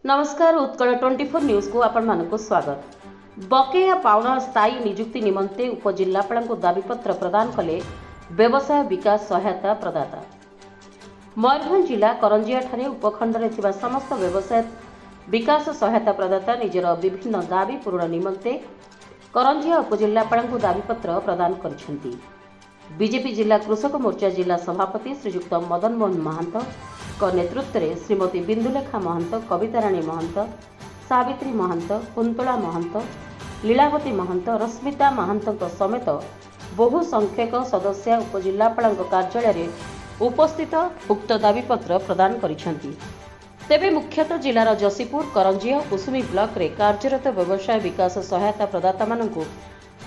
नमस्कार उत्कल 24 न्यूज को आपण मानक स्वागत। बकेया पाउना स्थायी निजुक्ति निमंते उपजिल्लापाल को दाबीपत्र प्रदान कले व्यवसाय विकास सहायता प्रदाता। मयूरभंज जिला करंजिया ठारे उपखंड में समस्त व्यवसाय विकास सहायता प्रदाता निजर विभिन्न दाबी पूरण निमंते करंजिया उपजिल्लापाल को दाबीपत्र प्रदान कर बीजेपी जिला कृषक मोर्चा जिला सभापति श्रीजुक्त मदन मोहन महंत नेतृत्व में श्रीमती बिंदुलेखा महंत, कविताराणी महंत, सावित्री महंत, कुंतला महंत, लीलावती महंत, रश्मिता महंत समेत बहु संख्यक सदस्य उपजिल्लापाल कार्यालय उपस्थित उक्त दाबीपत्र प्रदान करिसेंती। तेबे मुख्यतः जिलार जसीपुर, करंजिया, कुसुमी ब्लॉक रे कार्यरत व्यवसाय विकास सहायता प्रदाता मानकु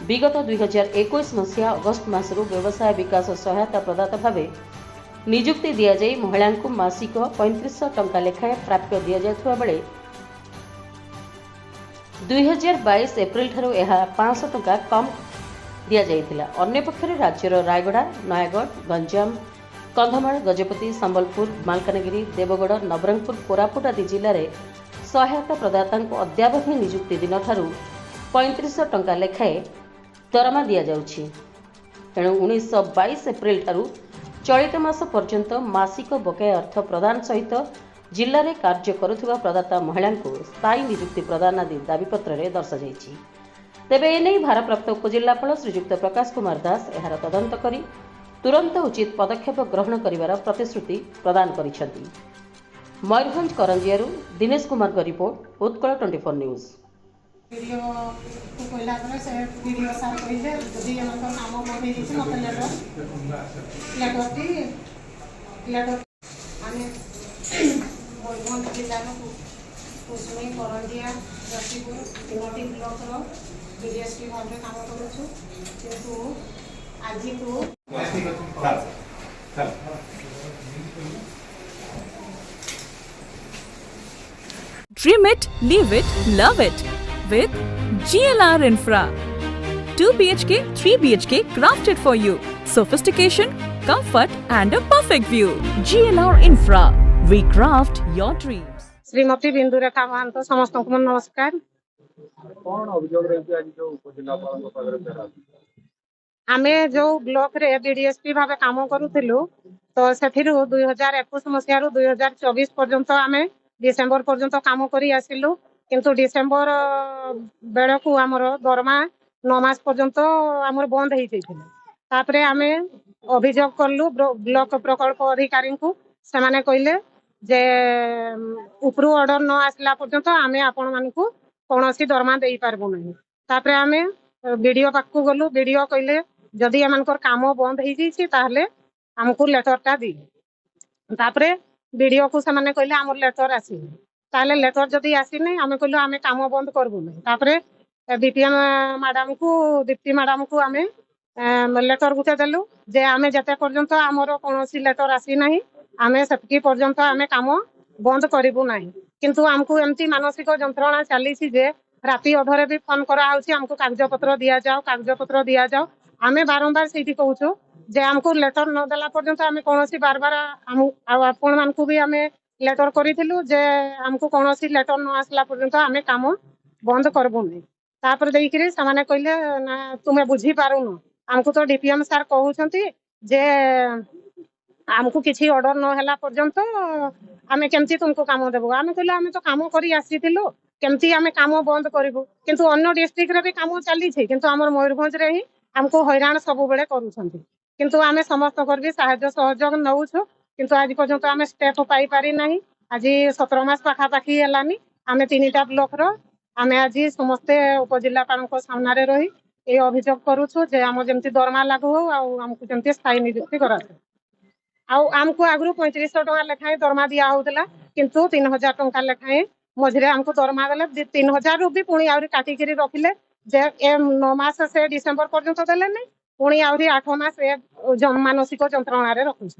विगत 2021 मसीहा अगस्त मासरू व्यवसाय विकास सहायता प्रदाता भावे निजुक्ति दिया जाई महिला को मासिक 3500 टंका लेखाएं प्राप्य दिया जायथुवा बेले 2022 एप्रिल ठारू एहा 500 टंका कम दिया जायथिला। अन्य पक्षरे राज्यर रायगड़ा, नयागढ़, गंजाम, कंधमाल, गजपति, संबलपुर, मालकानगिरी, देवगढ़, नवरंगपुर, कोरापुट आदि जिले में सहायता प्रदाता को अद्यावधि निजुक्ति दिन ठारू 3500 टंका लेखाएं दरमा दिया जाउछि। तेणु 1922 एप्रिल ठारू चलित मास पर्यंत मासिक बकाया अर्थ प्रदान सहित जिले में कार्य करुवा प्रदाता महिला को स्थायी निजुक्ति प्रदान आदि दाबीपत्र में दर्शाई। तेबे एने भारप्राप्त उपजिल्लापाल श्रीजुक्त प्रकाश कुमार दास एहार तदंत करी तुरंत उचित पदक्षेप ग्रहण करिवार प्रतिश्रुति प्रदान करिसेंती। मयूरभंज करंजियारू दिनेश कुमार का रिपोर्ट, उत्कल 24 न्यूज। वीडियो को कहला पर से वीडियो सार कहिले जदी हमर नाम पठै दिस मत लेटर आने मयूरभंज जिला में कुसुमी, करंजिया, जसीपुर तीनोटी ब्लॉक रो बीडीएसपी भाव में काम करूछु। किंतु आज को Dream it, leave it, love it with GLR Infra. 2 BHK, 3 BHK crafted for you. Sophistication, comfort and a perfect view. GLR Infra. We craft your dreams. Shrimati बिंदुरेखा महंत समस्त को नमस्कार। आमे जो ब्लॉक रे बीडीएसपी भावे काम करूथिलु तो सेथिरु 2021 मसिया रु 2024 पर्यंत आमे डिसेंबर पर्यंत काम करी आसिलु। किंतु डिसेंबर बेलकू आमर दरमा 9 मास पर्यंत आमर बंद हो जाइथिला। तापरे आमे अभियोग करलु ब्लॉक प्रकल्प अधिकारी को। सेमाने कहले जे उपरु ऑर्डर न आसला पर्यंत आमे आपण मानकू कोनोसी दरमा देई पारबो नहीं। तापरे आमे वीडियो पाकू गलु। वीडियो कहले जदि एमानकर काम बंद हो जाइछि ताहले हमकू लेटरटा दी। तापरे वीडियो को सेमाने कहले हमर लेटर आसी ताले लेटर जदि आसी नहीं आमे कहलु आमे काम बंद करबो नहीं। तापरे बीपीएम मैडम को दीप्ति मैडम को आमे लेटर गुटे देलु जे आमे जते पर्यंत हमर कोनोसी लेटर आसी नहीं आमे सेतकी पर्यंत आमे काम बंद करिबो नहीं। किंतु हमकू एमती मानसिक जंत्रणा चली जे राति अधरे भी फोन करा आउछि हमकू कागजपत्र दिया जाओ। आमे बारंबार सेठी कहूछु जे हमकू लेटर न देला पर्यंत आमे कोनोसी बार बार आपण मानकू भी आमे लेटर करिथिलु जे हमकू कोनोसी लेटर न आसला पर्यंत आमे काम बंद करबो नहीं। तापर देइकरी समाने कहले ना तुमे बुझी पारुनो हमकू तो डीपीएम सर कहउछंती जे हमकू किछि ऑर्डर न होला पर्यंत आमे केमती तुमको काम देबो। आमे कहले आमे तो काम करी आसीथिलु केमती आमे काम बंद करिबो। किंतु अन्य डिस्ट्रिक्ट रे भी काम चली छै किंतु हमर मयूरभंज रे ही हमको हैरान सब बेले करूछंती। किंतु आमे समस्त कर भी सहायता सहयोग नउछु किंतु आज पर्यंत आमे स्टेप पाई पारी नाही। आज 17 मास पाखा पाखी हलानी आमे तीनटा ब्लॉक रो आमे आज समस्त उपजिल्लापाल को सामना रे रही ए अभियोग करूछु जे हम जेमती दरमा लागू हो आ हमको जेमती स्थायी नियुक्ति करा आ हमको आगु 3500 टका लेखाएं दरमा दिया होतला किंतु 3000 टका लेखाएं मझरे हमको दरमा देले 3000 रु भी पुणी आउरी काटी करी रखिले जे ए 9 मास से डिसेंबर पर्यंत देले नै पुणी आउरी 8 मास ए मानसिक जंत्रणा रे रखुछ।